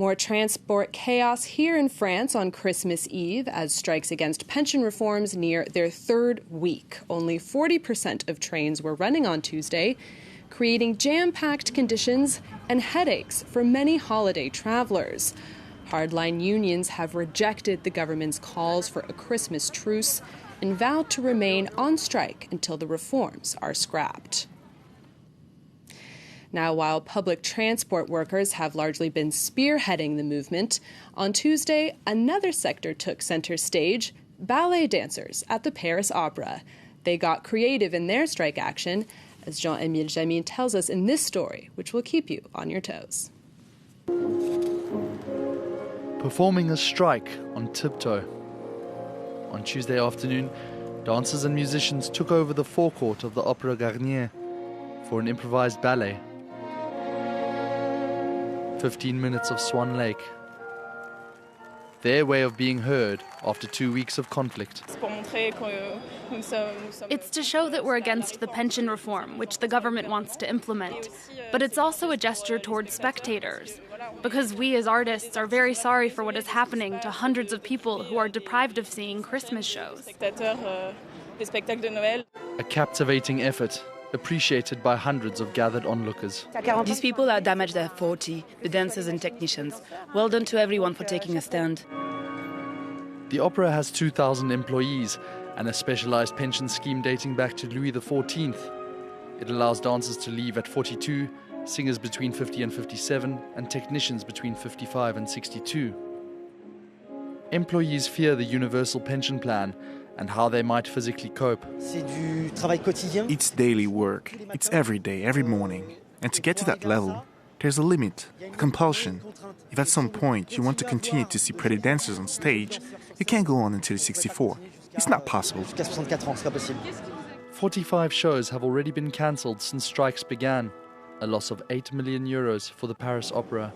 More transport chaos here in France on Christmas Eve as strikes against pension reforms near their third week. Only 40% of trains were running on Tuesday, creating jam-packed conditions and headaches for many holiday travelers. Hardline unions have rejected the government's calls for a Christmas truce and vowed to remain on strike until the reforms are scrapped. Now, while public transport workers have largely been spearheading the movement, on Tuesday, another sector took center stage: ballet dancers at the Paris Opera. They got creative in their strike action, as Jean-Émile Jamin tells us in this story, which will keep you on your toes. Performing a strike on tiptoe. On Tuesday afternoon, dancers and musicians took over the forecourt of the Opera Garnier for an improvised ballet. 15 minutes of Swan Lake. Their way of being heard after 2 weeks of conflict. It's to show that we're against the pension reform, which the government wants to implement. But it's also a gesture towards spectators, because we as artists are very sorry for what is happening to hundreds of people who are deprived of seeing Christmas shows. A captivating effort, appreciated by hundreds of gathered onlookers. These people are damaged at 40, the dancers and technicians. Well done to everyone for taking a stand. The opera has 2,000 employees and a specialized pension scheme dating back to Louis XIV. It allows dancers to leave at 42, singers between 50 and 57, and technicians between 55 and 62. Employees fear the universal pension plan and how they might physically cope. It's daily work. It's every day, every morning. And to get to that level, there's a limit, a compulsion. If at some point you want to continue to see pretty dancers on stage, you can't go on until you're 64. It's not possible. 45 shows have already been cancelled since strikes began, a loss of €8 million for the Paris Opera.